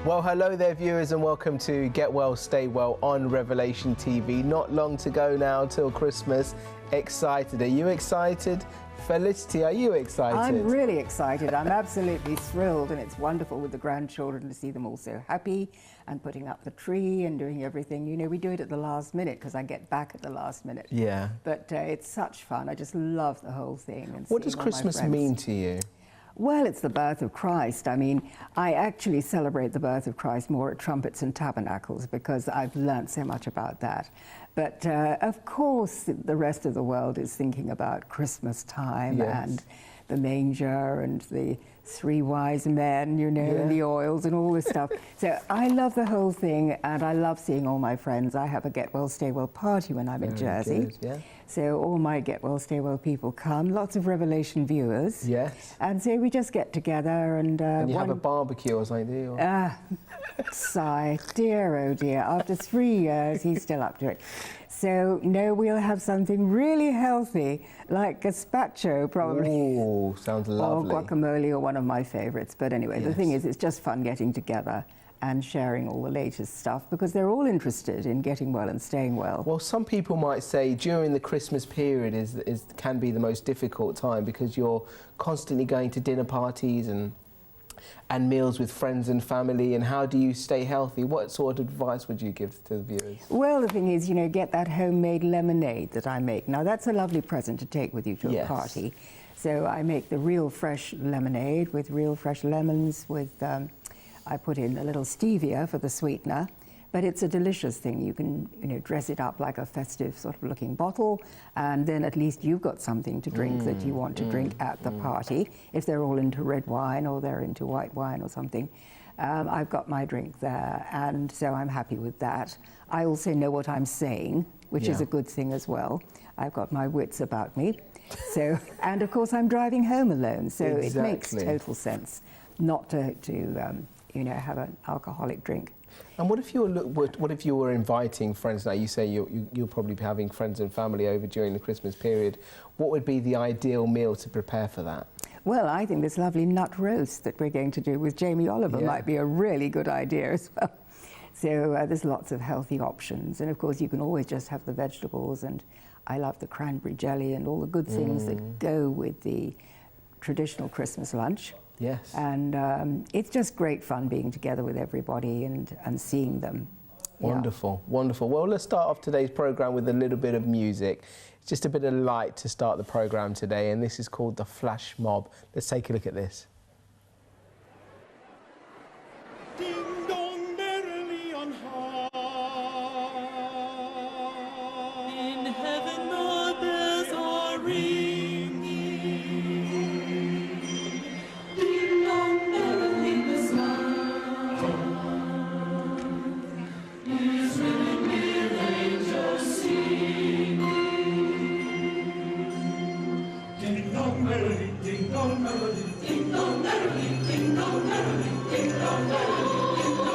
Well, hello there, viewers, and welcome to Get Well, Stay Well on Revelation TV. Not long to go now till Christmas. Excited. Are you excited? Felicity, are you excited? I'm really excited. I'm absolutely thrilled, and it's wonderful with the grandchildren to see them all so happy and putting up the tree and doing everything. You know, we do it at the last minute because I get back at the last minute. Yeah. But it's such fun. I just love the whole thing. And what does Christmas mean to you? Well, it's the birth of Christ. I mean, I actually celebrate the birth of Christ more at trumpets and tabernacles because I've learnt so much about that. But of course, the rest of the world is thinking about Christmas time and the manger and the three wise men, you know, and the oils and all this stuff. So I love the whole thing, and I love seeing all my friends. I have a Get Well, Stay Well party when I'm in Jersey. So all my Get Well, Stay Well people come, lots of Revelation viewers. Yes. And so we just get together and... you have a barbecue or something, do you? Sigh, dear, oh dear, after 3 years, he's still up to it. So, no, we'll have something really healthy, like gazpacho, probably. Ooh, sounds lovely. Or guacamole, or one of my favourites. But anyway, the thing is, it's just fun getting together and sharing all the latest stuff because they're all interested in getting well and staying well. Well, some people might say during the Christmas period can be the most difficult time because you're constantly going to dinner parties and meals with friends and family, and how do you stay healthy? What sort of advice would you give to the viewers? Well, the thing is, you know, get that homemade lemonade that I make. Now, that's a lovely present to take with you to a party. So I make the real fresh lemonade with real fresh lemons with, I put in a little stevia for the sweetener. But it's a delicious thing. You can, you know, dress it up like a festive sort of looking bottle, and then at least you've got something to drink that you want to drink at the party. If they're all into red wine or they're into white wine or something, I've got my drink there, and so I'm happy with that. I also know what I'm saying, which is a good thing as well. I've got my wits about me. So, and of course I'm driving home alone, so it makes total sense not to you know, have an alcoholic drink. And what if you were inviting friends? Now you say you'll probably be having friends and family over during the Christmas period. What would be the ideal meal to prepare for that? Well, I think this lovely nut roast that we're going to do with Jamie Oliver might be a really good idea as well. So there's lots of healthy options, and of course you can always just have the vegetables, and I love the cranberry jelly and all the good things that go with the traditional Christmas lunch. Yes. And it's just great fun being together with everybody and seeing them. Wonderful, wonderful. Well, let's start off today's programme with a little bit of music. It's just a bit of light to start the programme today, and this is called The Flash Mob. Let's take a look at this. Ding dong merrily on high. In heaven the bells are ringing. Ding dong merrily the sound is ringing with angels singing. Ding dong merrily, ding dong merrily, ding dong merrily, ding dong merrily, ding dong merrily.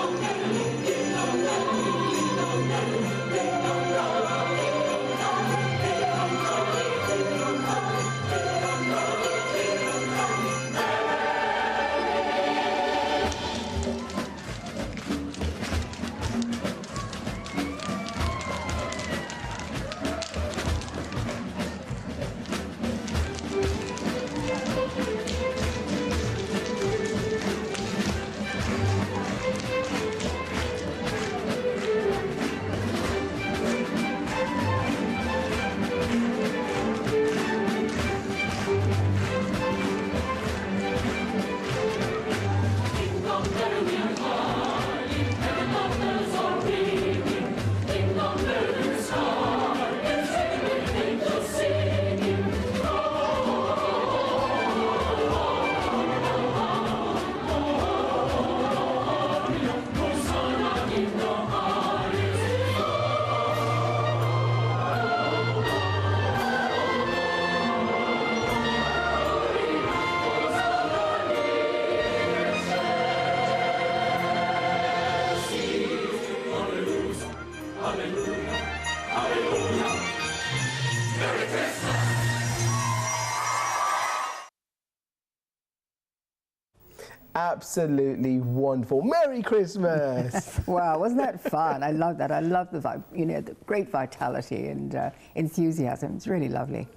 absolutely wonderful. Merry Christmas! Wow, wasn't that fun? I love that. I love the great vitality and enthusiasm. It's really lovely.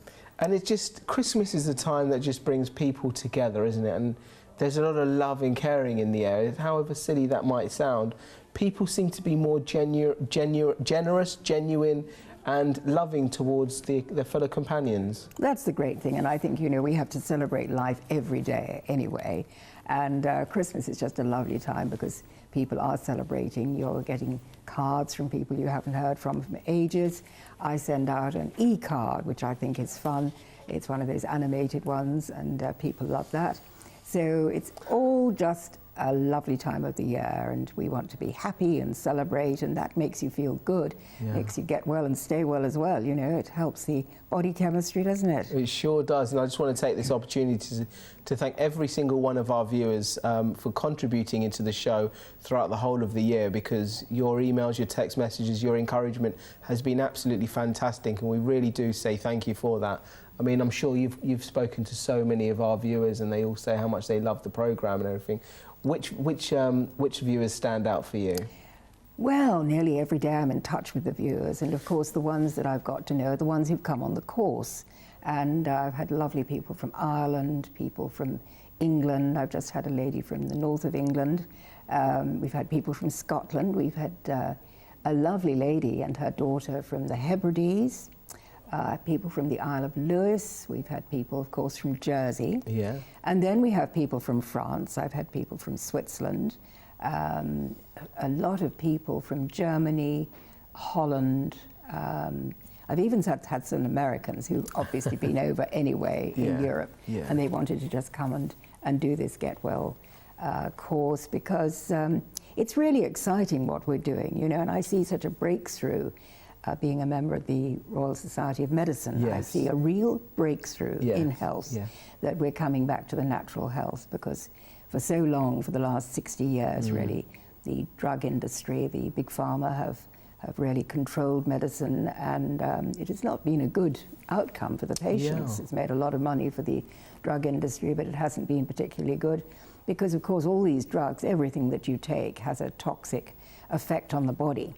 And it's just, Christmas is a time that just brings people together, isn't it? And there's a lot of love and caring in the air. However silly that might sound, people seem to be more generous, genuine, and loving towards their fellow companions. That's the great thing, and I think, we have to celebrate life every day anyway. And Christmas is just a lovely time because people are celebrating. You're getting cards from people you haven't heard from ages. I send out an e-card, which I think is fun. It's one of those animated ones, and people love that. So it's all just a lovely time of the year, and we want to be happy and celebrate, and that makes you feel good. Makes you get well and stay well as well. It helps the body chemistry, doesn't it? It sure does, and I just want to take this opportunity to thank every single one of our viewers for contributing into the show throughout the whole of the year, because your emails, your text messages, your encouragement has been absolutely fantastic, and we really do say thank you for that. I mean, I'm sure you've spoken to so many of our viewers, and they all say how much they love the programme and everything. Which viewers stand out for you? Well, nearly every day I'm in touch with the viewers, and of course the ones that I've got to know are the ones who've come on the course. And I've had lovely people from Ireland, people from England. I've just had a lady from the north of England. We've had people from Scotland. We've had a lovely lady and her daughter from the Hebrides. People from the Isle of Lewis. We've had people, of course, from Jersey. Yeah. And then we have people from France. I've had people from Switzerland. A lot of people from Germany, Holland. I've even had some Americans who've obviously been over anyway in Europe. Yeah. And they wanted to just come and do this Get Well course because it's really exciting what we're doing, and I see such a breakthrough. Being a member of the Royal Society of Medicine, I see a real breakthrough in health, that we're coming back to the natural health, because for so long, for the last 60 years really, the drug industry, the big pharma have really controlled medicine, and it has not been a good outcome for the patients. It's made a lot of money for the drug industry, but it hasn't been particularly good, because of course all these drugs, everything that you take has a toxic effect on the body.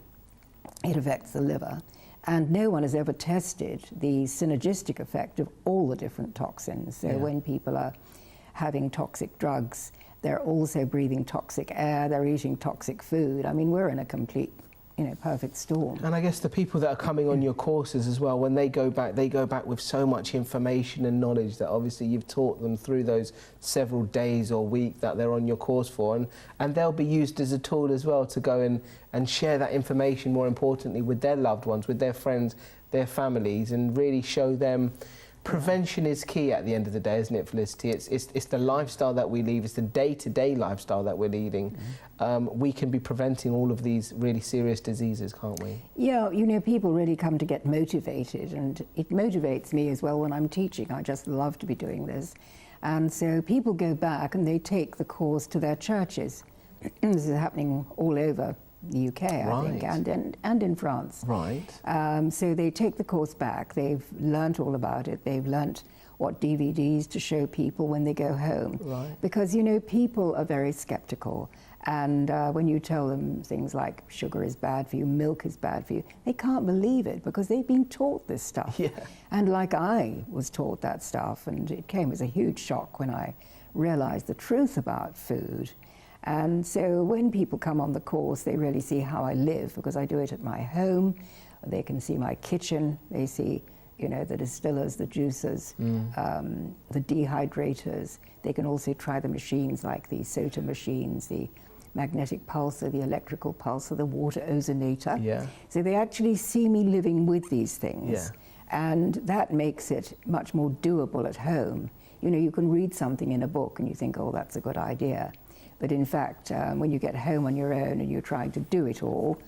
It affects the liver, and no one has ever tested the synergistic effect of all the different toxins. So when people are having toxic drugs, they're also breathing toxic air, they're eating toxic food. I mean, we're in a complete, perfect storm. And I guess the people that are coming on your courses as well, when they go back with so much information and knowledge that obviously you've taught them through those several days or week that they're on your course for, and they'll be used as a tool as well to go and share that information, more importantly, with their loved ones, with their friends, their families, and really show them prevention is key at the end of the day, isn't it, Felicity? It's the lifestyle that we lead, it's the day-to-day lifestyle that we're leading. We can be preventing all of these really serious diseases, can't we? Yeah, people really come to get motivated, and it motivates me as well when I'm teaching. I just love to be doing this. And so people go back and they take the course to their churches. This is happening all over the UK, I think, and in France. Right. So they take the course back. They've learnt all about it. They've learnt what DVDs to show people when they go home. Right. Because, people are very skeptical. And when you tell them things like sugar is bad for you, milk is bad for you, they can't believe it because they've been taught this stuff. Yeah. And like I was taught that stuff, and it came as a huge shock when I realized the truth about food. And so when people come on the course, they really see how I live, because I do it at my home. They can see my kitchen. They see, the distillers, the juicers, the dehydrators. They can also try the machines like the SOTA machines, the magnetic pulsar, the electrical pulsar, the water ozonator. Yeah. So they actually see me living with these things. Yeah. And that makes it much more doable at home. You can read something in a book and you think, oh, that's a good idea. But in fact, when you get home on your own and you're trying to do it all,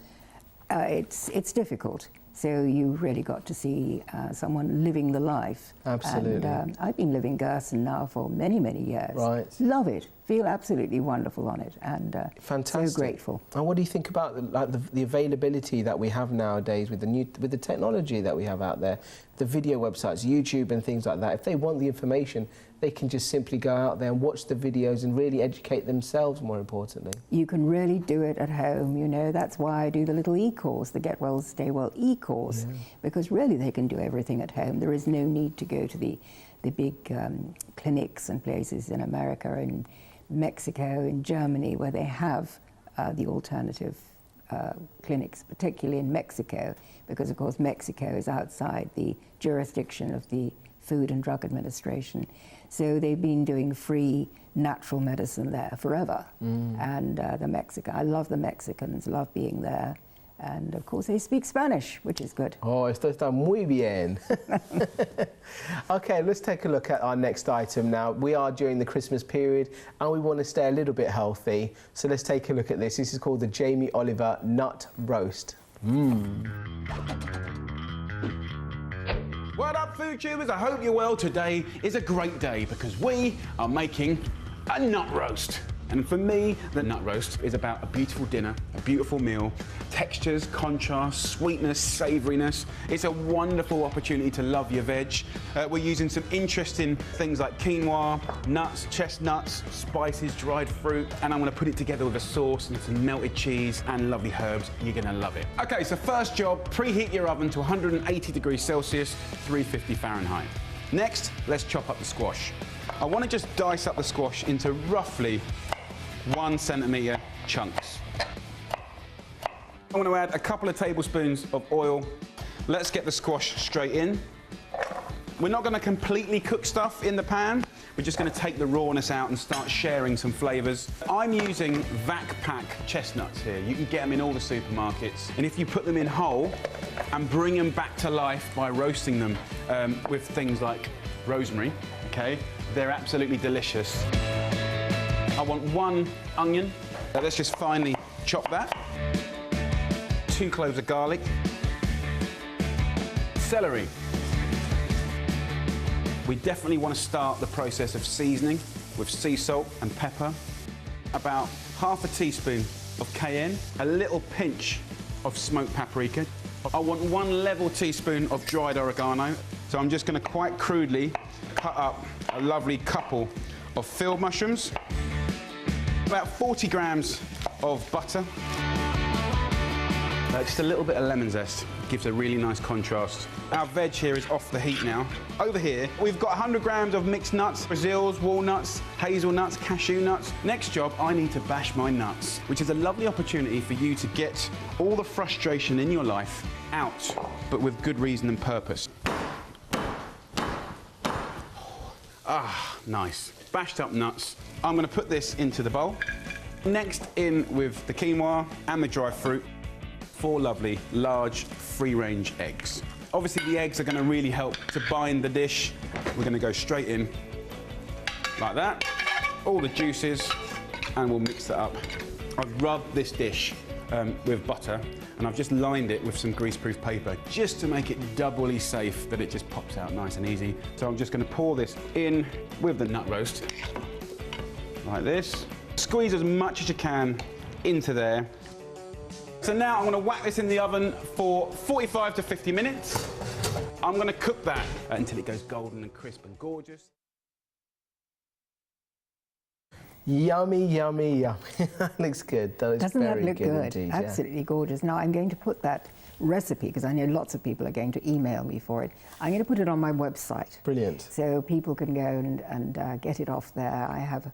it's difficult. So you really got to see someone living the life. Absolutely. And I've been living Gerson now for many, many years. Right. Love it. Feel absolutely wonderful on it, and fantastic. So grateful. And what do you think about the availability that we have nowadays with the technology that we have out there, the video websites, YouTube and things like that? If they want the information, they can just simply go out there and watch the videos and really educate themselves, more importantly. You can really do it at home, you know. That's why I do the little e-course, the Get Well, Stay Well e-course, because really they can do everything at home. There is no need to go to the big clinics and places in America and Mexico, in Germany, where they have the alternative clinics, particularly in Mexico, because of course Mexico is outside the jurisdiction of the Food and Drug Administration. So they've been doing free natural medicine there forever. And I love the Mexicans, love being there. And of course they speak Spanish, which is good. Oh, esto está muy bien. Okay, let's take a look at our next item now. We are during the Christmas period and we want to stay a little bit healthy. So let's take a look at this. This is called the Jamie Oliver Nut Roast. What up, food tubers? I hope you're well. Today is a great day because we are making a nut roast. And for me, the nut roast is about a beautiful dinner, a beautiful meal, textures, contrast, sweetness, savouriness. It's a wonderful opportunity to love your veg. We're using some interesting things like quinoa, nuts, chestnuts, spices, dried fruit, and I'm gonna put it together with a sauce and some melted cheese and lovely herbs. You're gonna love it. Okay, so first job, preheat your oven to 180 degrees Celsius, 350 Fahrenheit. Next, let's chop up the squash. I wanna just dice up the squash into roughly 1 centimetre chunks. I'm going to add a couple of tablespoons of oil. Let's get the squash straight in. We're not going to completely cook stuff in the pan. We're just going to take the rawness out and start sharing some flavours. I'm using vac pack chestnuts here. You can get them in all the supermarkets. And if you put them in whole and bring them back to life by roasting them with things like rosemary, okay, they're absolutely delicious. I want 1 onion. Let's just finely chop that. 2 cloves of garlic. Celery. We definitely want to start the process of seasoning with sea salt and pepper. About ½ a teaspoon of cayenne, a little pinch of smoked paprika. I want 1 level teaspoon of dried oregano. So I'm just going to quite crudely cut up a lovely couple of field mushrooms. About 40 grams of butter. Just a little bit of lemon zest gives a really nice contrast. Our veg here is off the heat now. Over here, we've got 100 grams of mixed nuts, Brazils, walnuts, hazelnuts, cashew nuts. Next job, I need to bash my nuts, which is a lovely opportunity for you to get all the frustration in your life out, but with good reason and purpose. Ah, nice. Bashed up nuts. I'm going to put this into the bowl. Next, in with the quinoa and the dry fruit, 4 lovely, large, free-range eggs. Obviously, the eggs are going to really help to bind the dish. We're going to go straight in like that, all the juices, and we'll mix that up. I've rubbed this dish with butter, and I've just lined it with some greaseproof paper just to make it doubly safe that it just pops out nice and easy. So I'm just going to pour this in with the nut roast, like this. Squeeze as much as you can into there. So now I'm going to whack this in the oven for 45 to 50 minutes. I'm going to cook that until it goes golden and crisp and gorgeous. Yummy, yummy, yummy. That looks good. That is Doesn't very that look good? indeed, Absolutely gorgeous. Now I'm going to put that recipe, because I know lots of people are going to email me for it. I'm going to put it on my website. Brilliant. So people can go and get it off there. I have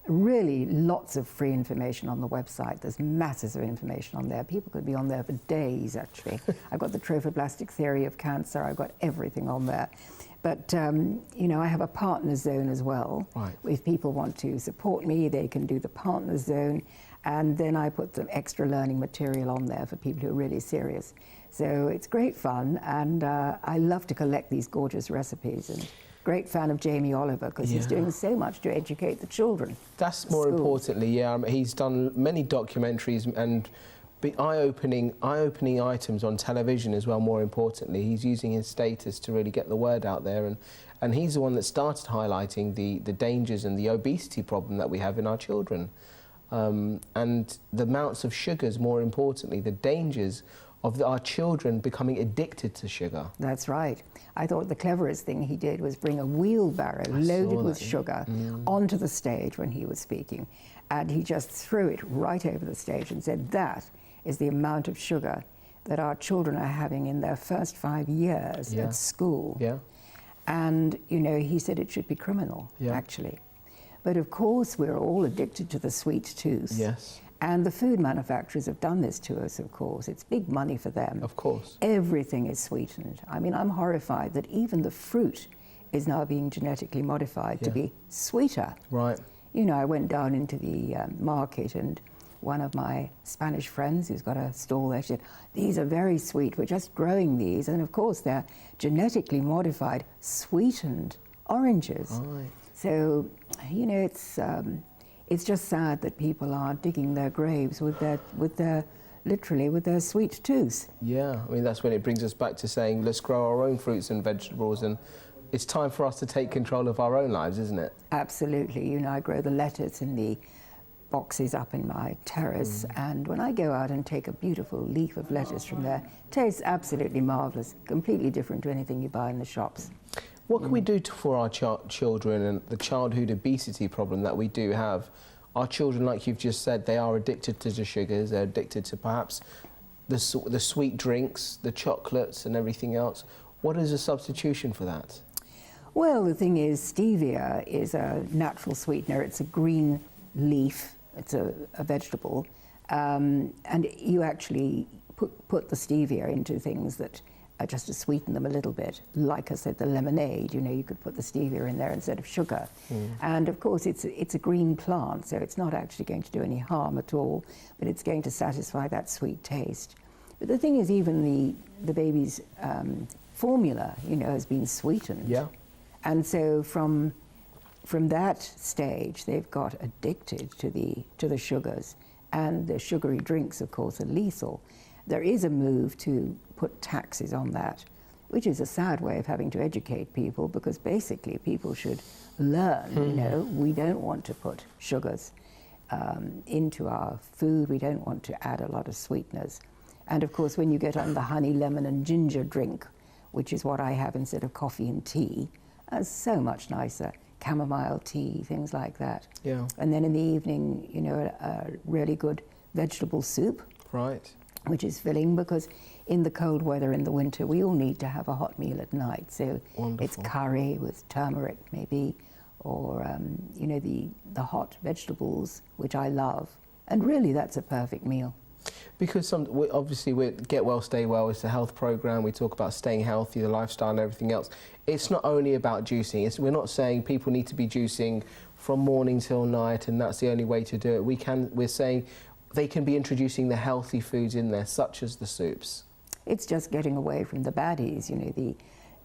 really lots of free information on the website. There's masses of information on there. People could be on there for days, actually. I've got the trophoblastic theory of cancer. I've got everything on there. But, you know, I have a partner zone as well. Right. If people want to support me, they can do the partner zone. And then I put some extra learning material on there for people who are really serious. So it's great fun. And I love to collect these gorgeous recipes. And great fan of Jamie Oliver, because he's doing so much to educate the children. That's more importantly, he's done many documentaries and eye-opening items on television as well, more importantly. He's using his status to really get the word out there, and he's the one that started highlighting the dangers and the obesity problem that we have in our children. And the amounts of sugars, more importantly, the dangers of our children becoming addicted to sugar. That's right. I thought the cleverest thing he did was bring a wheelbarrow loaded with sugar onto the stage when he was speaking, and he just threw it right over the stage and said, that is the amount of sugar that our children are having in their first 5 years at school. Yeah. And, you know, he said it should be criminal, actually. But of course, we're all addicted to the sweet tooth. Yes. And the food manufacturers have done this to us, of course. It's big money for them. Of course. Everything is sweetened. I mean, I'm horrified that even the fruit is now being genetically modified to be sweeter. Right. You know, I went down into the market, and one of my Spanish friends who's got a stall there, she said, these are very sweet, we're just growing these. And of course, they're genetically modified, sweetened oranges. Right. So, you know, it's just sad that people are digging their graves with their literally with their sweet tooth. Yeah, I mean, that's when it brings us back to saying, let's grow our own fruits and vegetables, and it's time for us to take control of our own lives, isn't it? Absolutely. You know, I grow the lettuce in the boxes up in my terrace, and when I go out and take a beautiful leaf of lettuce from there, it tastes absolutely marvellous, completely different to anything you buy in the shops. What can we do for our children and the childhood obesity problem that we do have? Our children, like you've just said, they are addicted to the sugars, they're addicted to perhaps the sweet drinks, the chocolates and everything else. What is a substitution for that? Well, the thing is, stevia is a natural sweetener. It's a green leaf, it's a vegetable, and you actually put the stevia into things that just to sweeten them a little bit. Like I said, the lemonade, you know, you could put the stevia in there instead of sugar. And of course, it's a green plant, so it's not actually going to do any harm at all, but it's going to satisfy that sweet taste. But the thing is, even the baby's formula, you know, has been sweetened. Yeah. And so from that stage, they've got addicted to the sugars, and the sugary drinks, of course, are lethal. There is a move to put taxes on that, which is a sad way of having to educate people, because basically people should learn, you know, we don't want to put sugars into our food, we don't want to add a lot of sweeteners. And of course, when you get on the honey, lemon and ginger drink, which is what I have instead of coffee and tea, that's so much nicer. Chamomile tea, things like that. Yeah. And then in the evening, you know, a really good vegetable soup. Right. Which is filling, because in the cold weather in the winter, we all need to have a hot meal at night. So it's curry with turmeric, maybe, or you know, the hot vegetables, which I love. And really, that's a perfect meal. Because obviously, Get Well, Stay Well is a health program. We talk about staying healthy, the lifestyle and everything else. It's not only about juicing. We're not saying people need to be juicing from morning till night and that's the only way to do it. We're saying they can be introducing the healthy foods in there, such as the soups. It's just getting away from the baddies, you know,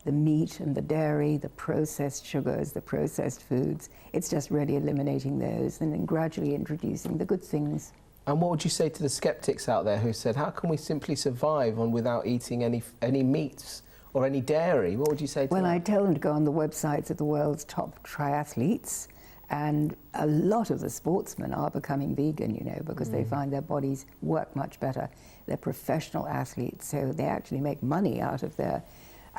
the meat and the dairy, the processed sugars, the processed foods. It's just really eliminating those and then gradually introducing the good things. And what would you say to the skeptics out there who said, how can we simply survive without eating any meats or any dairy? What would you say to them? Well, I tell them to go on the websites of the world's top triathletes, and a lot of the sportsmen are becoming vegan, you know, because they find their bodies work much better. They're professional athletes, so they actually make money out of their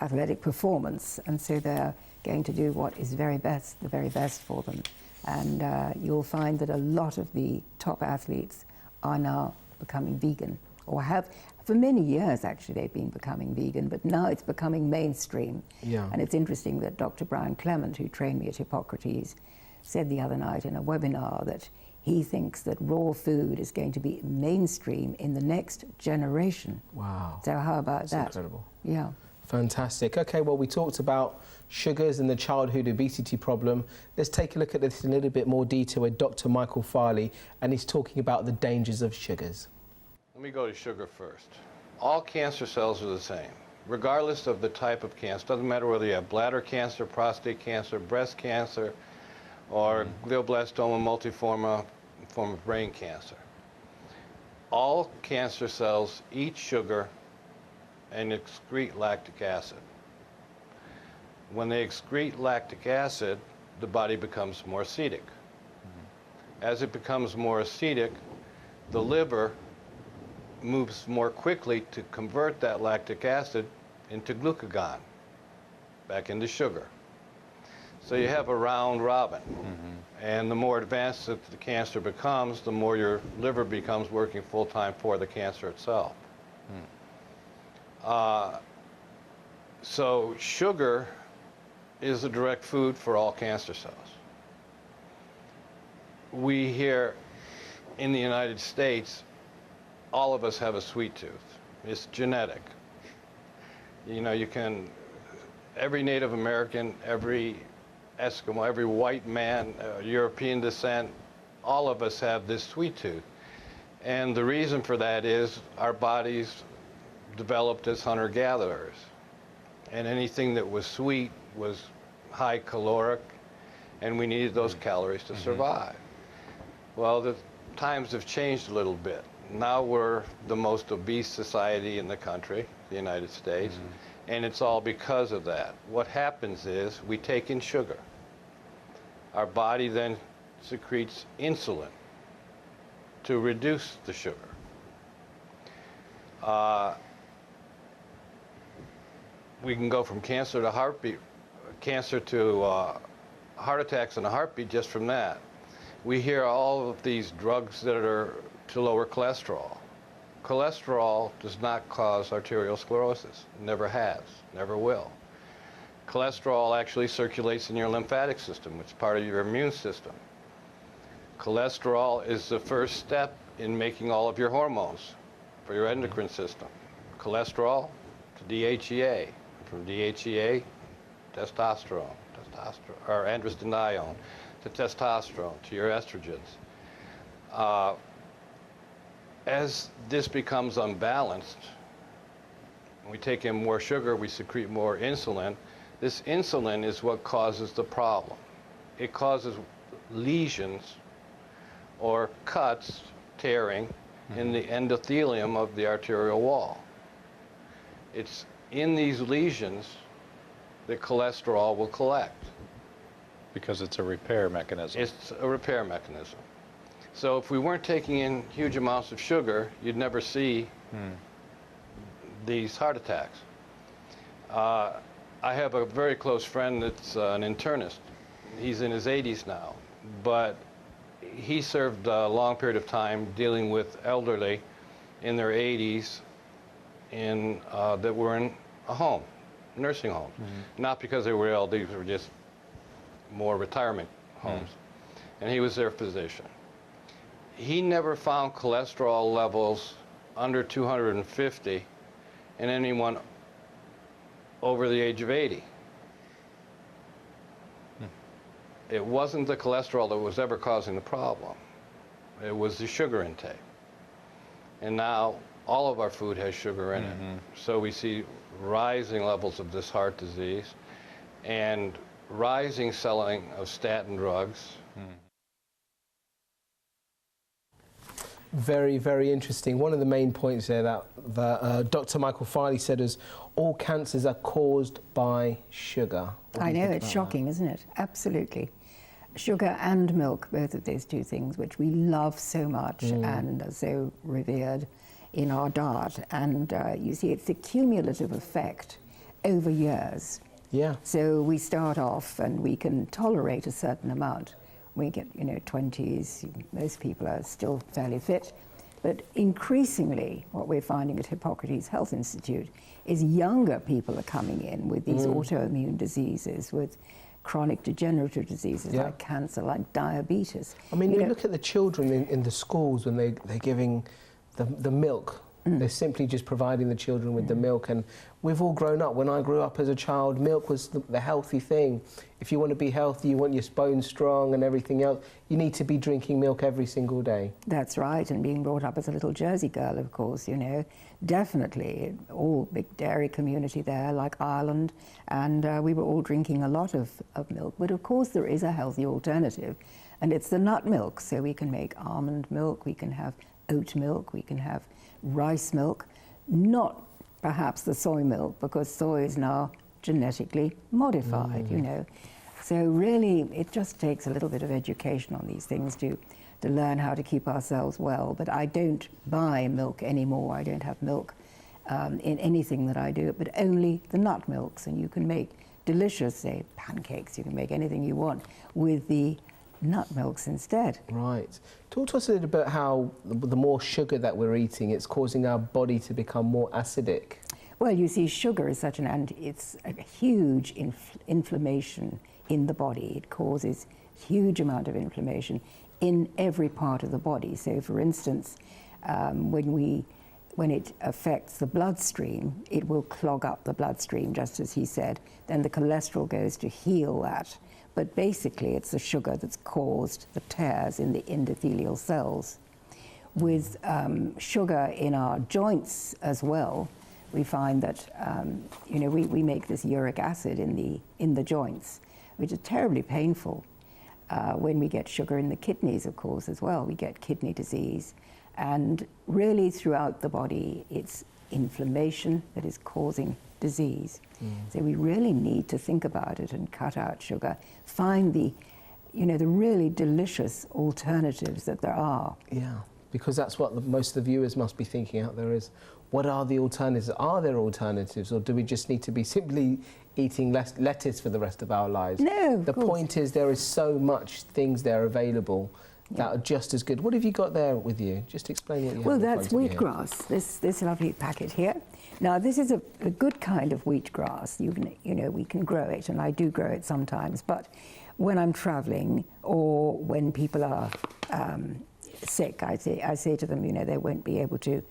athletic performance, and so they're going to do what is the very best for them. And you'll find that a lot of the top athletes are now becoming vegan, or have for many years actually they've been becoming vegan, but now it's becoming mainstream. Yeah. And it's interesting that Dr. Brian Clement, who trained me at Hippocrates, said the other night in a webinar that he thinks that raw food is going to be mainstream in the next generation. Wow. So how about That's that? incredible. Yeah. Fantastic. Okay, well, we talked about sugars and the childhood obesity problem. Let's take a look at this in a little bit more detail with Dr. Michael Farley, and he's talking about the dangers of sugars. Let me go to sugar first. All cancer cells are the same, regardless of the type of cancer. Doesn't matter whether you have bladder cancer, prostate cancer, breast cancer, or glioblastoma multiforme, form of brain cancer. All cancer cells eat sugar and excrete lactic acid. When they excrete lactic acid, the body becomes more acidic. As it becomes more acidic, the liver moves more quickly to convert that lactic acid into glucagon, back into sugar. So you have a round robin. And the more advanced that the cancer becomes, the more your liver becomes working full-time for the cancer itself. So sugar is a direct food for all cancer cells. We here in the United States, all of us have a sweet tooth. It's genetic. You know, every Native American, every Eskimo, every white man, European descent, all of us have this sweet tooth. And the reason for that is our bodies developed as hunter-gatherers. And anything that was sweet was high caloric, and we needed those calories to survive. Well, the times have changed a little bit. Now we're the most obese society in the country, the United States, and it's all because of that. What happens is we take in sugar. Our body then secretes insulin to reduce the sugar. We can go from cancer to heartbeat, cancer to heart attacks and a heartbeat just from that. We hear all of these drugs that are to lower cholesterol. Cholesterol does not cause arterial sclerosis. Never has, never will. Cholesterol actually circulates in your lymphatic system, which is part of your immune system. Cholesterol is the first step in making all of your hormones for your endocrine system. Cholesterol to DHEA, from DHEA, testosterone, or androstenedione, to testosterone, to your estrogens. As this becomes unbalanced, we take in more sugar, we secrete more insulin. This insulin is what causes the problem. It causes lesions or cuts, tearing, in the endothelium of the arterial wall. It's in these lesions that cholesterol will collect. Because it's a repair mechanism. It's a repair mechanism. So if we weren't taking in huge amounts of sugar, you'd never see these heart attacks. I have a very close friend that's an internist. He's in his 80s now, but he served a long period of time dealing with elderly in their 80s that were in a home, nursing homes. Not because they were ill, these were just more retirement homes. And he was their physician. He never found cholesterol levels under 250 in anyone over the age of 80. It wasn't the cholesterol that was ever causing the problem. It was the sugar intake. And now all of our food has sugar in it. So we see rising levels of this heart disease and rising selling of statin drugs. Very, very interesting. One of the main points there that Dr. Michael Farley said is all cancers are caused by sugar. I know, it's shocking, isn't it? Absolutely. Sugar and milk, both of those two things, which we love so much and are so revered in our diet. And you see, it's a cumulative effect over years. Yeah. So we start off and we can tolerate a certain amount. We get, 20s, most people are still fairly fit. But increasingly, what we're finding at Hippocrates Health Institute is younger people are coming in with these autoimmune diseases, with chronic degenerative diseases like cancer, like diabetes. I mean, you look at the children in the schools when they're giving the milk. They're simply just providing the children with the milk, and we've all grown up. When I grew up as a child, milk was the healthy thing. If you want to be healthy, you want your bones strong and everything else, you need to be drinking milk every single day. That's right, and being brought up as a little Jersey girl, of course, definitely, all big dairy community there, like Ireland, and we were all drinking a lot of milk. But of course there is a healthy alternative, and it's the nut milk. So we can make almond milk, we can have oat milk, we can have rice milk, not perhaps the soy milk, because soy is now genetically modified, you know. So really, it just takes a little bit of education on these things to learn how to keep ourselves well. But I don't buy milk anymore. I don't have milk in anything that I do, but only the nut milks. And you can make delicious, say, pancakes. You can make anything you want with the nut milks instead. Right. Talk to us a little bit how the more sugar that we're eating, it's causing our body to become more acidic. Well, you see, sugar is such it's a huge inflammation in the body. It causes huge amount of inflammation in every part of the body. So, for instance, when it affects the bloodstream, it will clog up the bloodstream, just as he said. Then the cholesterol goes to heal that. But basically, it's the sugar that's caused the tears in the endothelial cells. With sugar in our joints as well, we find that you know, we make this uric acid in the joints, which is terribly painful. When we get sugar in the kidneys, of course, as well, we get kidney disease. And really throughout the body, it's inflammation that is causing disease. So we really need to think about it and cut out sugar, find the, you know, the really delicious alternatives that there are. Yeah, because that's what most of the viewers must be thinking out there is, what are the alternatives? Are there alternatives, or do we just need to be simply eating less lettuce for the rest of our lives? No, the point is there is so much things there available that are just as good. What have you got there with you? Just explain what you have. Well, in that's front of you here. wheatgrass, this lovely packet here. Now, this is a good kind of wheatgrass. You know, we can grow it, and I do grow it sometimes, but when I'm traveling or when people are sick, I say to them, you know, they won't be able to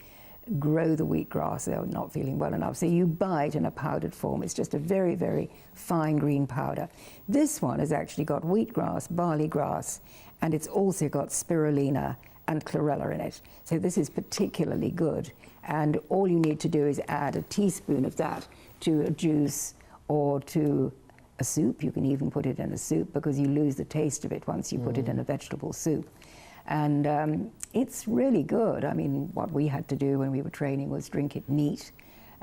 grow the wheatgrass, they're not feeling well enough. So you buy it in a powdered form. It's just a very, very fine green powder. This one has actually got wheatgrass, barley grass, and it's also got spirulina and chlorella in it. So this is particularly good. And all you need to do is add a teaspoon of that to a juice or to a soup. You can even put it in a soup because you lose the taste of it once you put it in a vegetable soup. And it's really good. I mean, what we had to do when we were training was drink it neat.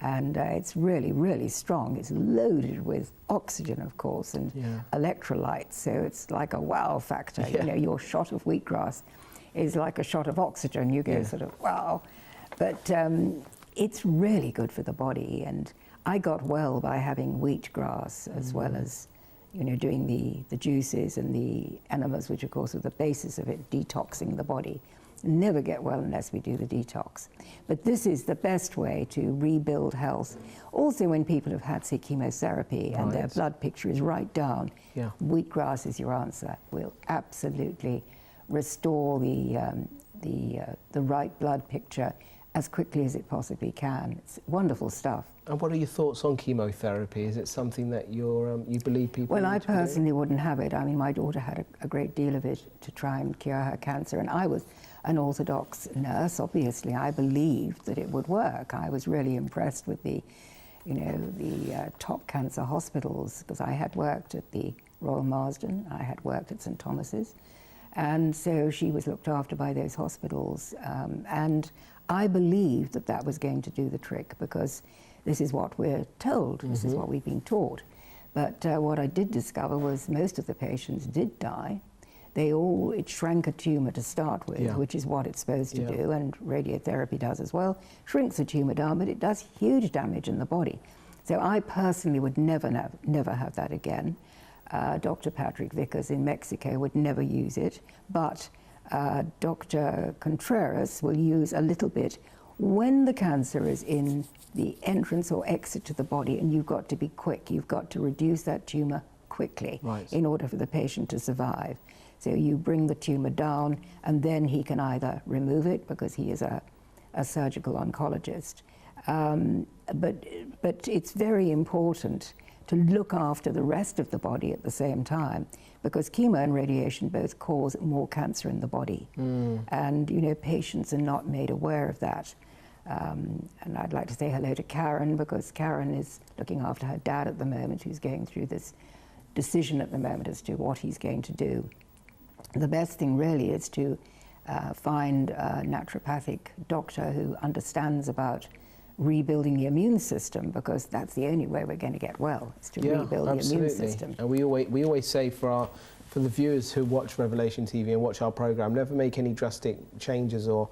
And it's really, really strong. It's loaded with oxygen, of course, and electrolytes. So it's like a wow factor. You know, your shot of wheatgrass is like a shot of oxygen. You go sort of, wow. But it's really good for the body. And I got well by having wheatgrass as well as, you know, doing the juices and the enemas, which of course are the basis of it, detoxing the body. Never get well unless we do the detox. But this is the best way to rebuild health. Also, when people have had, say, chemotherapy and their blood picture is right down, wheatgrass is your answer. Will absolutely restore the right blood picture as quickly as it possibly can. It's wonderful stuff. And what are your thoughts on chemotherapy? Is it something that you believe people? Well, I personally wouldn't have it. I mean, my daughter had a great deal of it to try and cure her cancer, and I was an Orthodox nurse. Obviously, I believed that it would work. I was really impressed with the top cancer hospitals, because I had worked at the Royal Marsden, I had worked at St Thomas's, and so she was looked after by those hospitals, and I believed that that was going to do the trick, because this is what we're told, this is what we've been taught. But what I did discover was most of the patients did die. It shrank a tumor to start with, which is what it's supposed to do, and radiotherapy does as well. Shrinks the tumor down, but it does huge damage in the body. So I personally would never have that again. Dr. Patrick Vickers in Mexico would never use it, but Dr. Contreras will use a little bit when the cancer is in the entrance or exit to the body, and you've got to be quick. You've got to reduce that tumor quickly in order for the patient to survive. So you bring the tumor down, and then he can either remove it, because he is a surgical oncologist. But it's very important to look after the rest of the body at the same time, because chemo and radiation both cause more cancer in the body. And, you know, patients are not made aware of that. And I'd like to say hello to Karen, because Karen is looking after her dad at the moment, who's going through this decision at the moment as to what he's going to do. The best thing really is to find a naturopathic doctor who understands about rebuilding the immune system, because that's the only way we're going to get well, is to rebuild the immune system. And we always say for the viewers who watch Revelation TV and watch our program, never make any drastic changes or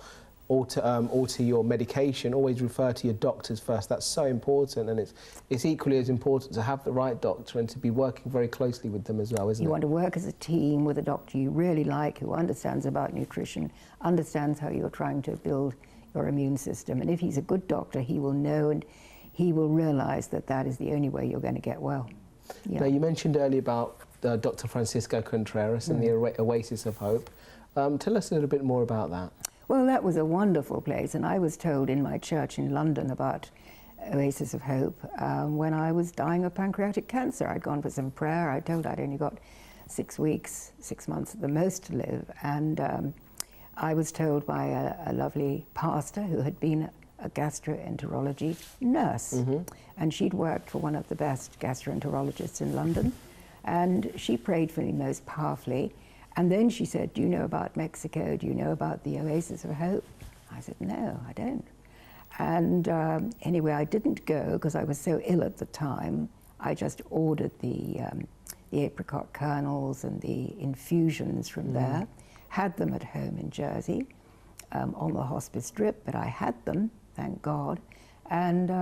alter your medication. Always refer to your doctors first. That's so important, and it's equally as important to have the right doctor and to be working very closely with them as well, isn't it? You want to work as a team with a doctor you really like, who understands about nutrition, understands how you're trying to build your immune system. And if he's a good doctor, he will know and he will realize that that is the only way you're going to get well. Yeah. Now, you mentioned earlier about Dr. Francisco Contreras and the Oasis of Hope. Tell us a little bit more about that. Well, that was a wonderful place, and I was told in my church in London about Oasis of Hope when I was dying of pancreatic cancer. I'd gone for some prayer. I told I'd only got 6 weeks, 6 months at the most to live, and I was told by a lovely pastor who had been a gastroenterology nurse, and she'd worked for one of the best gastroenterologists in London, and she prayed for me most powerfully. And then she said, "Do you know about Mexico? Do you know about the Oasis of Hope?" I said, "No, I don't." And anyway, I didn't go because I was so ill at the time. I just ordered the apricot kernels and the infusions from there, had them at home in Jersey on the hospice drip, but I had them, thank God, and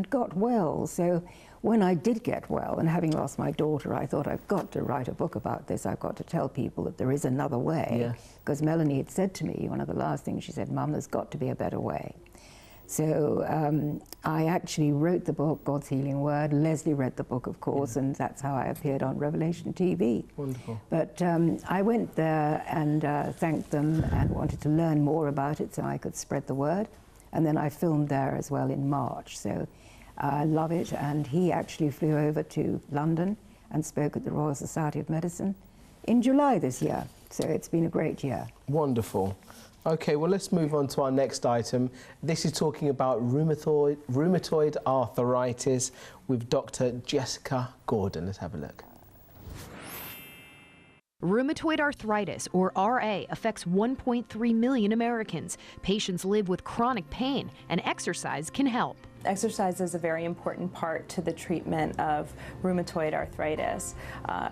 got well. So when I did get well, and having lost my daughter, I thought, I've got to write a book about this. I've got to tell people that there is another way. Because Melanie had said to me, one of the last things she said, "Mum, there's got to be a better way." So I actually wrote the book, God's Healing Word. Leslie read the book, of course, and that's how I appeared on Revelation TV. Wonderful. But I went there and thanked them and wanted to learn more about it so I could spread the word. And then I filmed there as well in March. So I love it. And he actually flew over to London and spoke at the Royal Society of Medicine in July this year. So it's been a great year. Wonderful. Okay, well, let's move on to our next item. This is talking about rheumatoid arthritis with Dr. Jessica Gordon. Let's have a look. Rheumatoid arthritis, or RA, affects 1.3 million Americans. Patients live with chronic pain, and exercise can help. Exercise is a very important part to the treatment of rheumatoid arthritis.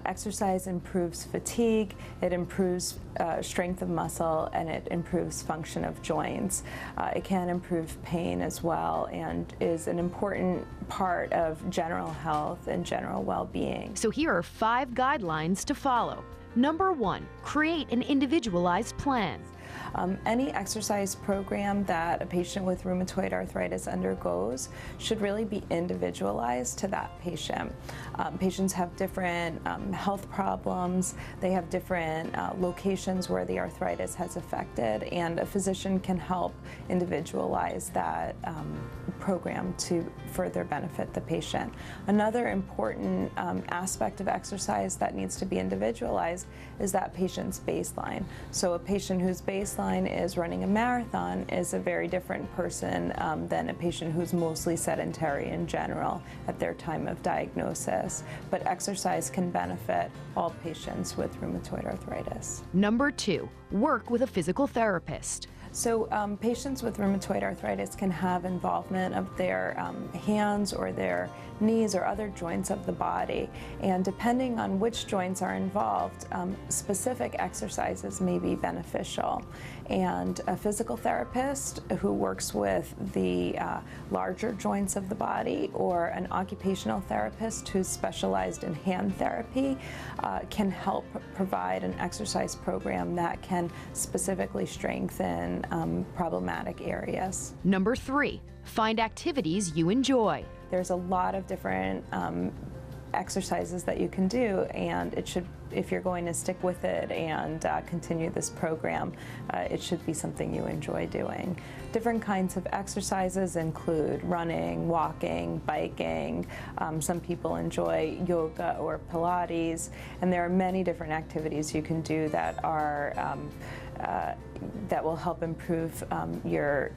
Exercise improves fatigue, it improves strength of muscle, and it improves function of joints. It can improve pain as well, and is an important part of general health and general well-being. So here are 5 guidelines to follow. Number 1, create an individualized plan. Any exercise program that a patient with rheumatoid arthritis undergoes should really be individualized to that patient. Patients have different health problems, they have different locations where the arthritis has affected, and a physician can help individualize that program to further benefit the patient. Another important aspect of exercise that needs to be individualized is that patient's baseline. So a patient whose baseline is running a marathon is a very different person than a patient who's mostly sedentary in general at their time of diagnosis. But exercise can benefit all patients with rheumatoid arthritis. Number 2, work with a physical therapist. So patients with rheumatoid arthritis can have involvement of their hands or their knees or other joints of the body, and depending on which joints are involved, specific exercises may be beneficial. And a physical therapist who works with the larger joints of the body, or an occupational therapist who's specialized in hand therapy, can help provide an exercise program that can specifically strengthen problematic areas. Number 3, find activities you enjoy. There's a lot of different exercises that you can do, and it should, if you're going to stick with it and continue this program, it should be something you enjoy doing. Different kinds of exercises include running, walking, biking. Some people enjoy yoga or Pilates, and there are many different activities you can do that are that will help improve your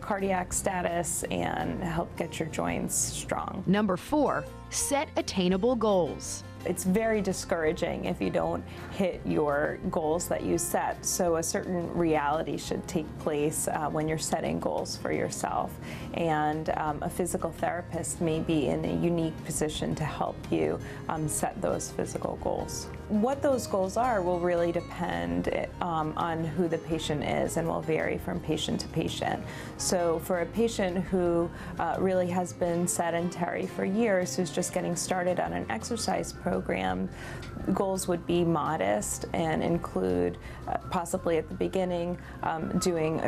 cardiac status and help get your joints strong. Number 4, set attainable goals. It's very discouraging if you don't hit your goals that you set. So a certain reality should take place when you're setting goals for yourself. And a physical therapist may be in a unique position to help you set those physical goals. What those goals are will really depend on who the patient is and will vary from patient to patient. So for a patient who really has been sedentary for years, who's just getting started on an exercise program, goals would be modest and include possibly at the beginning doing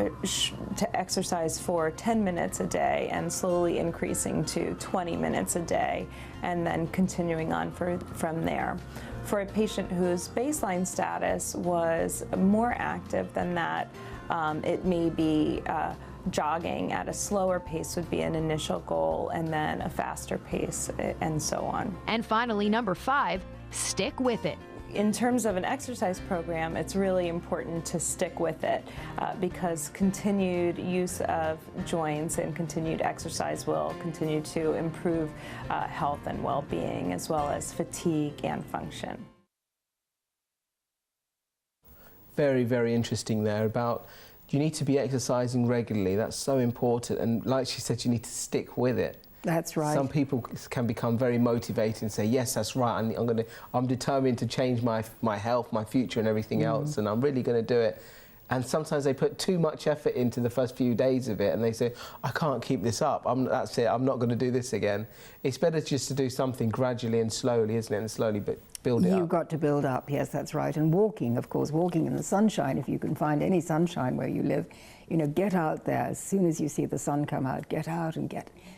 to exercise for 10 minutes a day and slowly increasing to 20 minutes a day and then continuing on from there. For a patient whose baseline status was more active than that, it may be jogging at a slower pace would be an initial goal, and then a faster pace, and so on. And finally, number 5, stick with it. In terms of an exercise program, it's really important to stick with it because continued use of joints and continued exercise will continue to improve health and well-being, as well as fatigue and function. Very, very interesting there about you need to be exercising regularly. That's so important. And like she said, you need to stick with it. That's right. Some people can become very motivated and say, yes, that's right, I'm determined to change my health, my future and everything else, and I'm really going to do it. And sometimes they put too much effort into the first few days of it and they say, I can't keep this up, that's it, I'm not going to do this again. It's better just to do something gradually and slowly, isn't it, and slowly build it up. You've got to build up, yes, that's right. And walking, of course, walking in the sunshine, if you can find any sunshine where you live, you know, get out there as soon as you see the sun come out, get out and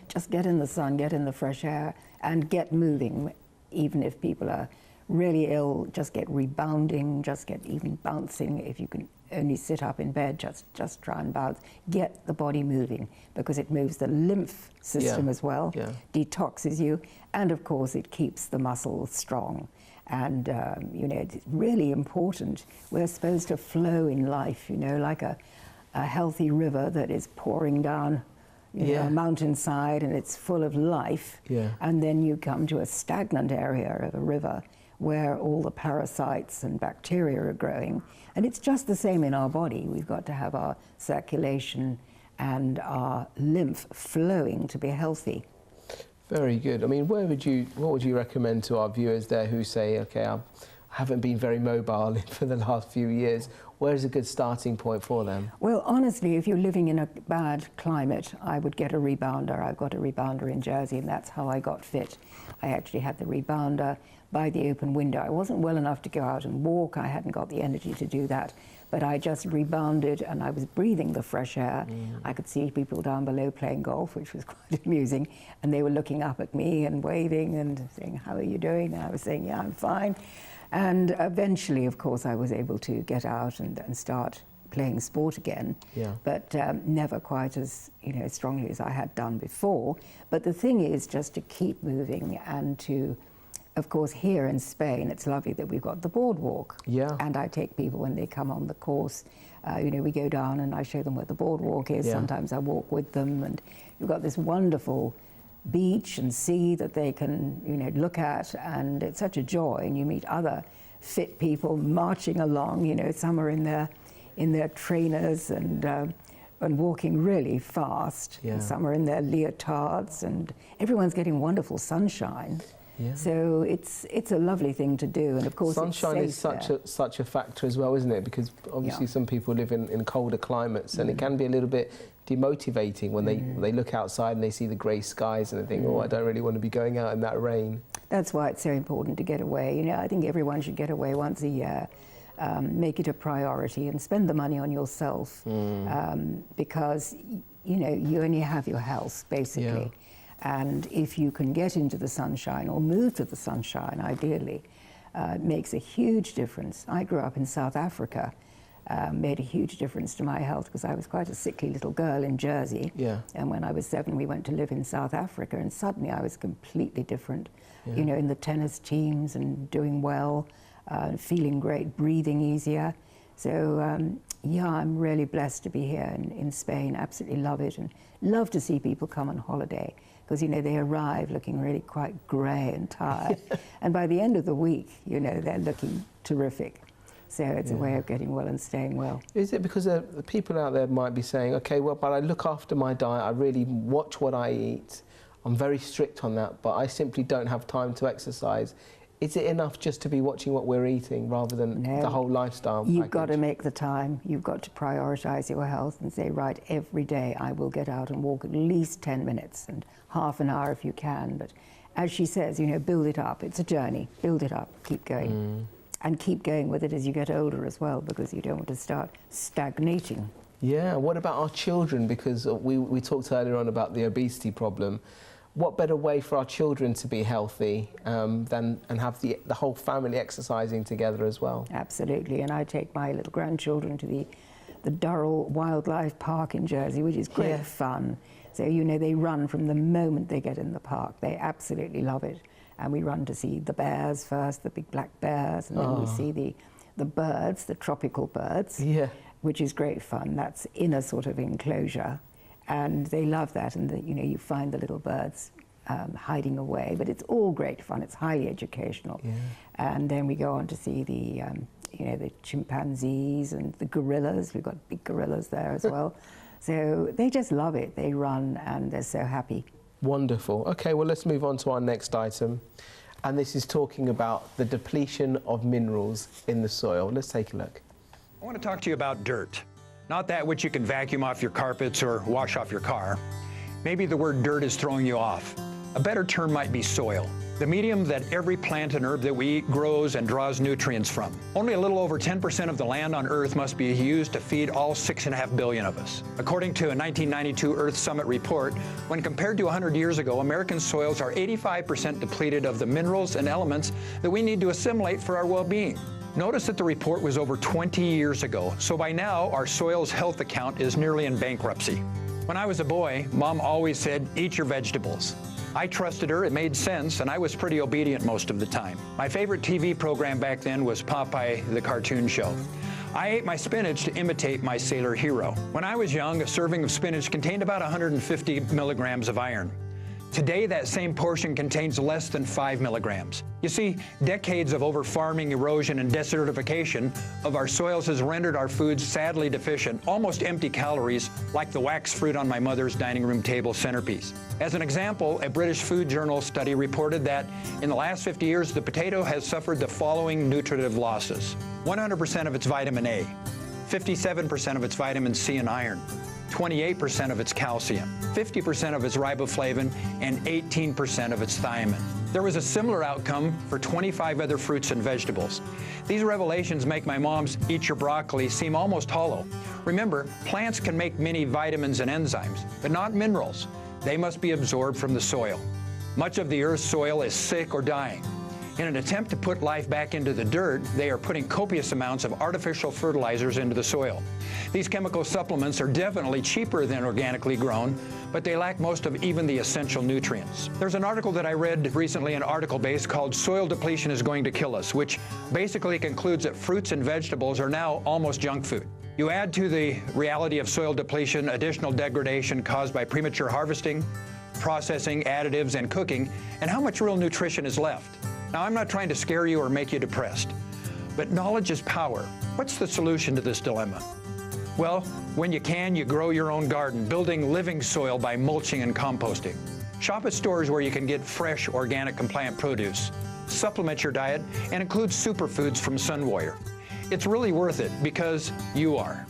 just get in the sun, get in the fresh air and get moving. Even if people are really ill, just get rebounding, just get even bouncing. If you can only sit up in bed, just try and bounce. Get the body moving because it moves the lymph system as well, detoxes you, and of course it keeps the muscles strong. And you know, it's really important. We're supposed to flow in life, you know, like a healthy river that is pouring down you know, a mountainside and it's full of life. And then you come to a stagnant area of a river where all the parasites and bacteria are growing. And it's just the same in our body. We've got to have our circulation and our lymph flowing to be healthy. Very good. I mean, what would you recommend to our viewers there who say, okay, I haven't been very mobile for the last few years? Where's a good starting point for them? Well, honestly, if you're living in a bad climate, I would get a rebounder. I've got a rebounder in Jersey, and that's how I got fit. I actually had the rebounder by the open window. I wasn't well enough to go out and walk. I hadn't got the energy to do that. But I just rebounded, and I was breathing the fresh air. I could see people down below playing golf, which was quite amusing. And they were looking up at me and waving and saying, how are you doing? And I was saying, yeah, I'm fine. And eventually, of course, I was able to get out and start playing sport again, but never quite as strongly as I had done before. But the thing is just to keep moving and to, of course, here in Spain, it's lovely that we've got the boardwalk. And I take people when they come on the course, we go down and I show them where the boardwalk is. Sometimes I walk with them, and you've got this wonderful beach and sea that they can look at, and it's such a joy. And you meet other fit people marching along, some are in their trainers and walking really fast, and some are in their leotards, and everyone's getting wonderful sunshine. So it's a lovely thing to do, and of course sunshine is such a factor as well, isn't it? Because obviously some people live in colder climates, and it can be a little bit demotivating when they look outside and they see the grey skies and they think, oh, I don't really want to be going out in that rain. That's why it's so important to get away. I think everyone should get away once a year. Make it a priority and spend the money on yourself, because you only have your health basically. And if you can get into the sunshine or move to the sunshine, ideally, it makes a huge difference. I grew up in South Africa, made a huge difference to my health because I was quite a sickly little girl in Jersey. And when I was 7, we went to live in South Africa, and suddenly I was completely different, in the tennis teams and doing well, feeling great, breathing easier. So yeah, I'm really blessed to be here in Spain. Absolutely love it, and love to see people come on holiday, because you know they arrive looking really quite grey and tired, and by the end of the week, you know, they're looking terrific. So it's a way of getting well and staying well. Is it because the people out there might be saying, okay, well, but I look after my diet, I really watch what I eat, I'm very strict on that, but I simply don't have time to exercise. Is it enough just to be watching what we're eating rather than the whole lifestyle You've package? got to make the time. You've got to prioritise your health and say, right, every day I will get out and walk at least 10 minutes and half an hour if you can. But as she says, you know, build it up. It's a journey. Build it up. Keep going. And keep going with it as you get older as well, because you don't want to start stagnating. Yeah, what about our children? Because we talked earlier on about the obesity problem. What better way for our children to be healthy and have the whole family exercising together as well? Absolutely, and I take my little grandchildren to the Durrell Wildlife Park in Jersey, which is great fun. So, you know, they run from the moment they get in the park. They absolutely love it. And we run to see the bears first, the big black bears, and then we see the birds, the tropical birds, which is great fun. That's in a sort of enclosure, and they love that. And you know, you find the little birds hiding away, but it's all great fun. It's highly educational. And then we go on to see the you know, the chimpanzees and the gorillas. We've got big gorillas there as well. So they just love it. They run and they're so happy. Wonderful. Okay, well, let's move on to our next item. And this is talking about the depletion of minerals in the soil. Let's take a look. I want to talk to you about dirt. Not that which you can vacuum off your carpets or wash off your car. Maybe the word dirt is throwing you off. A better term might be soil, the medium that every plant and herb that we eat grows and draws nutrients from. Only a little over 10% of the land on Earth must be used to feed all 6.5 billion of us. According to a 1992 Earth Summit report, when compared to 100 years ago, American soils are 85% depleted of the minerals and elements that we need to assimilate for our well-being. Notice that the report was over 20 years ago, so by now our soil's health account is nearly in bankruptcy. When I was a boy, Mom always said, eat your vegetables. I trusted her, it made sense, and I was pretty obedient most of the time. My favorite TV program back then was Popeye the Cartoon Show. I ate my spinach to imitate my sailor hero. When I was young, a serving of spinach contained about 150 milligrams of iron. Today, that same portion contains less than 5 milligrams. You see, decades of over-farming, erosion, and desertification of our soils has rendered our foods sadly deficient, almost empty calories, like the wax fruit on my mother's dining room table centerpiece. As an example, a British Food Journal study reported that in the last 50 years, the potato has suffered the following nutritive losses: 100% of its vitamin A, 57% of its vitamin C and iron, 28% of its calcium, 50% of its riboflavin, and 18% of its thiamine. There was a similar outcome for 25 other fruits and vegetables. These revelations make my mom's "eat your broccoli" seem almost hollow. Remember, plants can make many vitamins and enzymes, but not minerals. They must be absorbed from the soil. Much of the Earth's soil is sick or dying. In an attempt to put life back into the dirt, they are putting copious amounts of artificial fertilizers into the soil. These chemical supplements are definitely cheaper than organically grown, but they lack most of even the essential nutrients. There's an article that I read recently, an article base called "Soil Depletion is Going to Kill Us," which basically concludes that fruits and vegetables are now almost junk food. You add to the reality of soil depletion additional degradation caused by premature harvesting, processing, additives, and cooking, and how much real nutrition is left. Now, I'm not trying to scare you or make you depressed, but knowledge is power. What's the solution to this dilemma? Well, when you can, you grow your own garden, building living soil by mulching and composting. Shop at stores where you can get fresh, organic, compliant produce. Supplement your diet and include superfoods from Sun Warrior. It's really worth it because you are.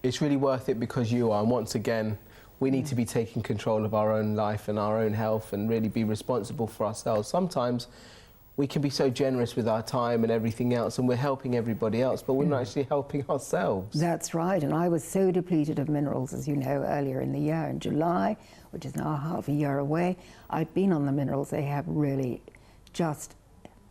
It's really worth it because you are. And once again, we need to be taking control of our own life and our own health and really be responsible for ourselves. Sometimes we can be so generous with our time and everything else, and we're helping everybody else, but we're not actually helping ourselves. That's right, and I was so depleted of minerals, as you know, earlier in the year, in July, which is now half a year away. I've been on the minerals. They have really just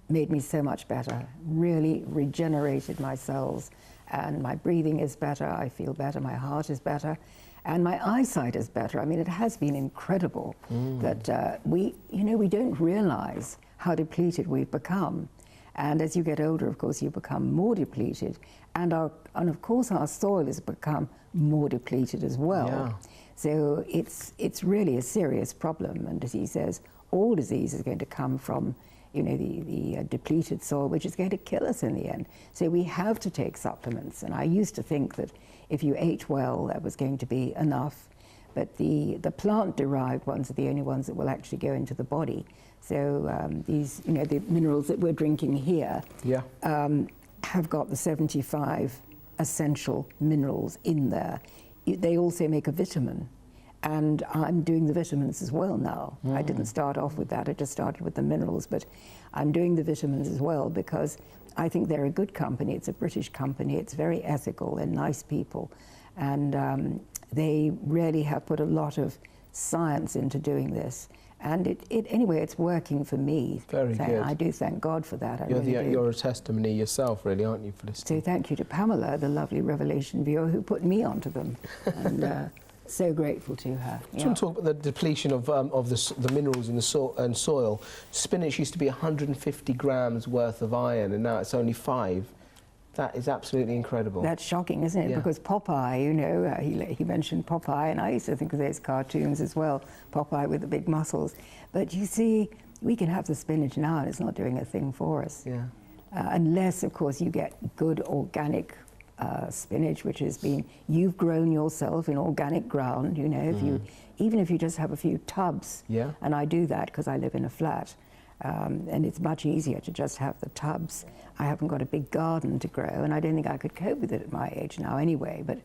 made me so much better, really regenerated my cells, and my breathing is better, I feel better, my heart is better, and my eyesight is better. I mean, it has been incredible that we don't realize how depleted we've become. And as you get older, of course, you become more depleted. And of course, our soil has become more depleted as well. Yeah. So it's really a serious problem. And as he says, all disease is going to come from, you know, the depleted soil, which is going to kill us in the end. So we have to take supplements. And I used to think that if you ate well, that was going to be enough. But the plant-derived ones are the only ones that will actually go into the body. So these, you know, the minerals that we're drinking here have got the 75 essential minerals in there. They also make a vitamin. And I'm doing the vitamins as well now. I didn't start off with that, I just started with the minerals, but I'm doing the vitamins as well because I think they're a good company. It's a British company, it's very ethical, they're nice people. And they really have put a lot of science into doing this. And anyway, it's working for me. Very good. I do thank God for that. You're a testimony yourself, really, aren't you, for this? So thank you to Pamela, the lovely Revelation viewer, who put me onto them. And so grateful to her. I just want to talk about the depletion of the minerals in the soil. Spinach used to be 150 grams worth of iron, and now it's only 5. That is absolutely incredible. That's shocking, isn't it? Yeah. Because Popeye, you know, he mentioned Popeye, and I used to think of those cartoons as well, Popeye with the big muscles. But you see, we can have the spinach now, and it's not doing a thing for us. Yeah. Unless, of course, you get good organic spinach, which has been, you've grown yourself in organic ground, you know, even if you just have a few tubs. Yeah. And I do that because I live in a flat. And it's much easier to just have the tubs. I haven't got a big garden to grow, and I don't think I could cope with it at my age now anyway, but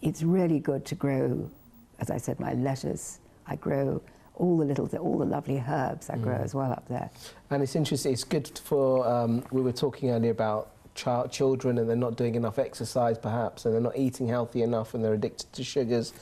it's really good to grow, as I said, my lettuce. I grow all the lovely herbs I grow as well up there. And it's interesting, it's good for, we were talking earlier about children, and they're not doing enough exercise perhaps, and they're not eating healthy enough, and they're addicted to sugars.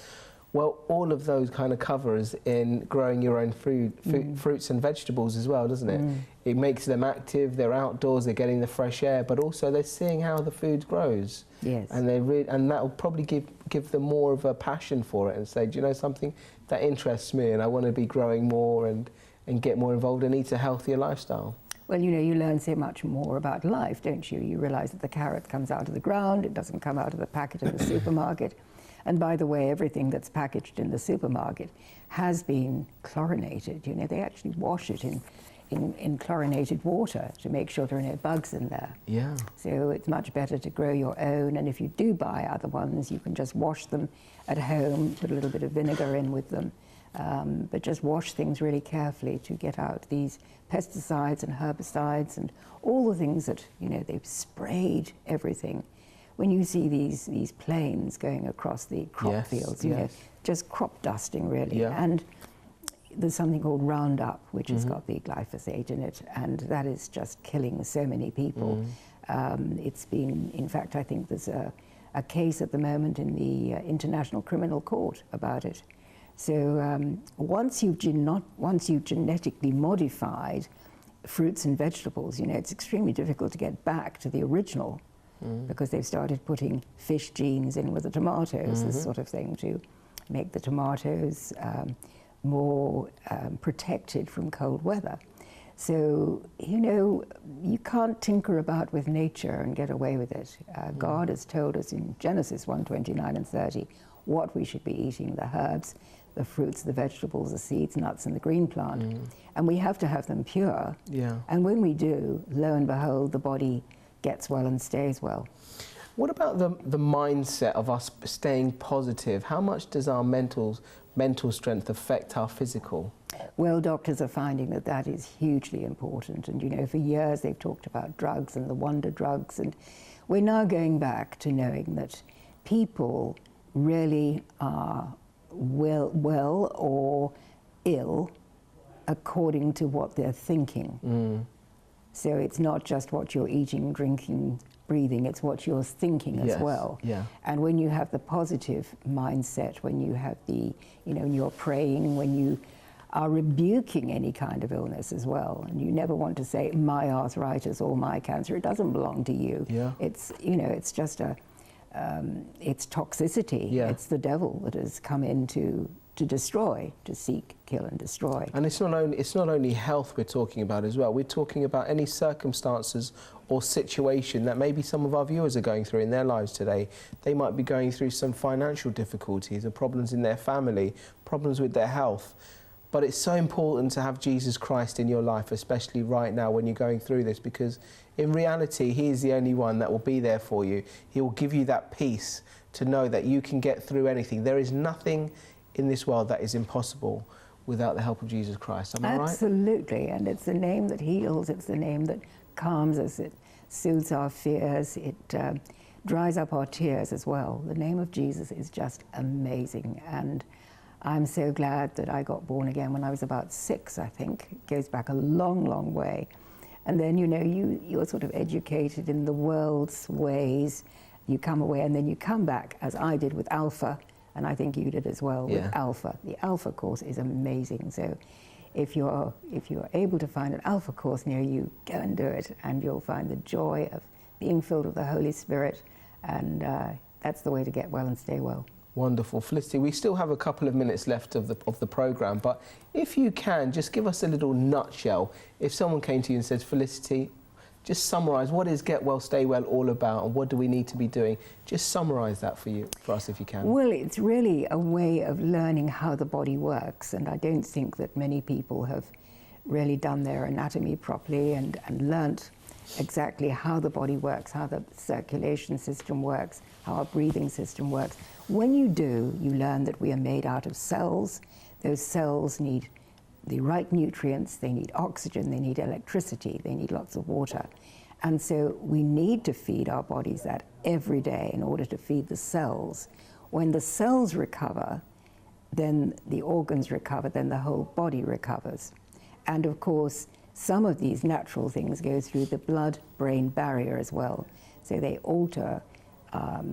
Well, all of those kind of covers in growing your own fruits and vegetables as well, doesn't it? It makes them active, they're outdoors, they're getting the fresh air, but also they're seeing how the food grows. Yes. And and that will probably give them more of a passion for it and say, do you know something, that interests me and I want to be growing more and get more involved and eat a healthier lifestyle. Well, you know, you learn so much more about life, don't you? You realise that the carrot comes out of the ground, it doesn't come out of the packet in the supermarket. And by the way, everything that's packaged in the supermarket has been chlorinated. You know, they actually wash it in chlorinated water to make sure there are no bugs in there. Yeah. So it's much better to grow your own, and if you do buy other ones, you can just wash them at home, put a little bit of vinegar in with them, but just wash things really carefully to get out these pesticides and herbicides and all the things that, you know, they've sprayed everything. When you see these planes going across the crop fields, you know, just crop dusting really. Yeah. And there's something called Roundup, which has got the glyphosate in it, and that is just killing so many people. It's been, in fact, I think there's a case at the moment in the International Criminal Court about it. So once you've genetically modified fruits and vegetables, you know, it's extremely difficult to get back to the original. Because they've started putting fish genes in with the tomatoes, this sort of thing, to make the tomatoes more protected from cold weather. So, you know, you can't tinker about with nature and get away with it. God has told us in Genesis 1:29 and 30 what we should be eating, the herbs, the fruits, the vegetables, the seeds, nuts, and the green plant. And we have to have them pure. Yeah. And when we do, lo and behold, the body gets well and stays well. What about the mindset of us staying positive? How much does our mental strength affect our physical? Well, doctors are finding that that is hugely important. And, you know, for years they've talked about drugs and the wonder drugs. And we're now going back to knowing that people really are well or ill according to what they're thinking. So it's not just what you're eating, drinking, breathing, it's what you're thinking as well. Yeah. And when you have the positive mindset, when you have the, you know, when you're praying, when you are rebuking any kind of illness as well, and you never want to say my arthritis or my cancer, it doesn't belong to you. Yeah. It's, you know, it's just it's toxicity. Yeah. It's the devil that has come in to to destroy, to seek, kill and destroy. And it's not only health we're talking about as well. We're talking about any circumstances or situation that maybe some of our viewers are going through in their lives today. They might be going through some financial difficulties or problems in their family, problems with their health. But it's so important to have Jesus Christ in your life, especially right now when you're going through this, because in reality, he is the only one that will be there for you. He will give you that peace to know that you can get through anything. There is nothing in this world that is impossible without the help of Jesus Christ. Am I right? Absolutely, and it's the name that heals, it's the name that calms us, it soothes our fears, it dries up our tears as well. The name of Jesus is just amazing, and I'm so glad that I got born again when I was about 6, I think. It goes back a long, long way. And then, you know, you're sort of educated in the world's ways. You come away and then you come back, as I did with Alpha, and I think you did as well with Alpha. The Alpha course is amazing. So if you're able to find an Alpha course near you, go and do it, and you'll find the joy of being filled with the Holy Spirit, and that's the way to get well and stay well. Wonderful. Felicity, we still have a couple of minutes left of the programme, but if you can, just give us a little nutshell. If someone came to you and says, Felicity, just summarise, what is Get Well, Stay Well all about, and what do we need to be doing? Just summarise that for us if you can. Well, it's really a way of learning how the body works, and I don't think that many people have really done their anatomy properly and learnt exactly how the body works, how the circulation system works, how our breathing system works. When you do, you learn that we are made out of cells. Those cells need the right nutrients, they need oxygen, they need electricity, they need lots of water. And so we need to feed our bodies that every day in order to feed the cells. When the cells recover, then the organs recover, then the whole body recovers. And of course, some of these natural things go through the blood-brain barrier as well. So they alter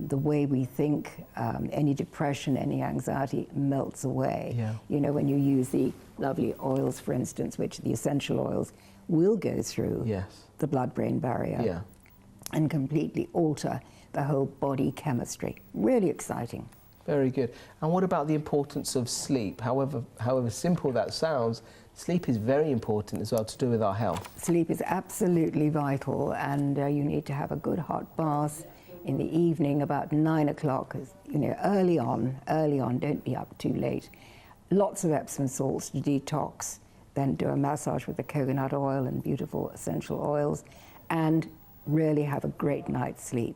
the way we think. Any depression, any anxiety melts away. Yeah. You know, when you use the lovely oils, for instance, which the essential oils will go through the blood-brain barrier and completely alter the whole body chemistry. Really exciting. Very good. And what about the importance of sleep? However simple that sounds, sleep is very important as well to do with our health. Sleep is absolutely vital, and you need to have a good hot bath in the evening about 9 o'clock, you know, early on, don't be up too late. Lots of Epsom salts to detox, then do a massage with the coconut oil and beautiful essential oils, and really have a great night's sleep.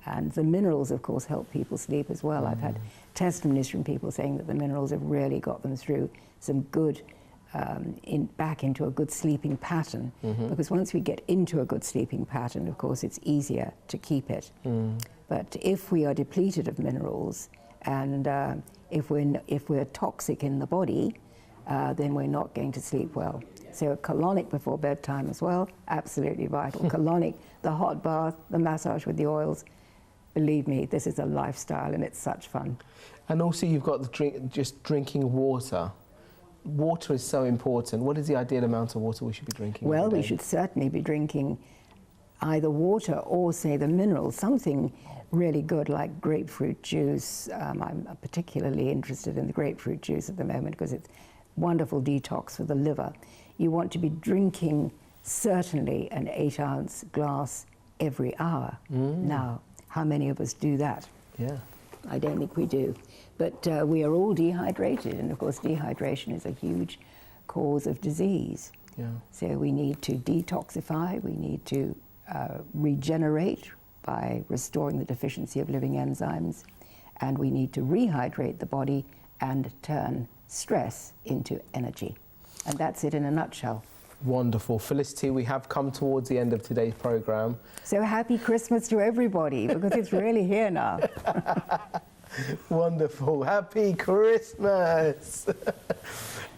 And the minerals, of course, help people sleep as well. I've had testimonies from people saying that the minerals have really got them through some good, back into a good sleeping pattern. Because once we get into a good sleeping pattern, of course, it's easier to keep it. But if we are depleted of minerals, and if we're toxic in the body, then we're not going to sleep well. So colonic before bedtime as well, absolutely vital. Colonic, the hot bath, the massage with the oils. Believe me, this is a lifestyle and it's such fun. And also you've got just drinking water. Water is so important. What is the ideal amount of water we should be drinking? Well, we should certainly be drinking either water or, say, the minerals, something really good like grapefruit juice. I'm particularly interested in the grapefruit juice at the moment because it's wonderful detox for the liver. You want to be drinking certainly an 8-ounce glass every hour. Now, how many of us do that? Yeah. I don't think we do. But we are all dehydrated, and of course dehydration is a huge cause of disease. Yeah. So we need to detoxify, we need to regenerate by restoring the deficiency of living enzymes, and we need to rehydrate the body and turn stress into energy. And that's it in a nutshell. Wonderful. Felicity, we have come towards the end of today's programme. So happy Christmas to everybody, because it's really here now. Wonderful. Happy Christmas.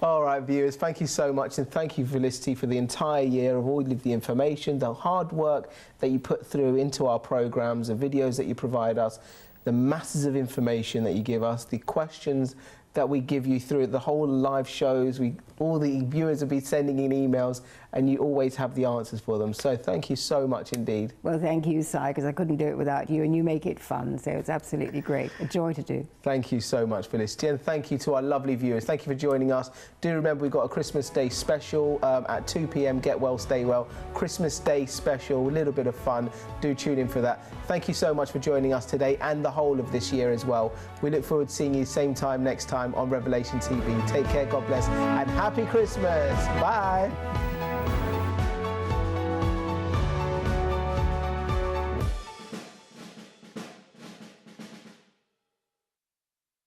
All right, viewers, thank you so much, and thank you, Felicity, for the entire year of all of the information, the hard work that you put through into our programmes, the videos that you provide us, the masses of information that you give us, the questions that we give you through the whole live shows. All the viewers will be sending in emails and you always have the answers for them. So thank you so much indeed. Well, thank you, Si, because I couldn't do it without you, and you make it fun, so it's absolutely great. A joy to do. Thank you so much, Felicity, and thank you to our lovely viewers. Thank you for joining us. Do remember we've got a Christmas Day special at 2 p.m. Get well, stay well. Christmas Day special, a little bit of fun. Do tune in for that. Thank you so much for joining us today and the whole of this year as well. We look forward to seeing you same time next time on Revelation TV. Take care, God bless, and Happy Christmas. Bye.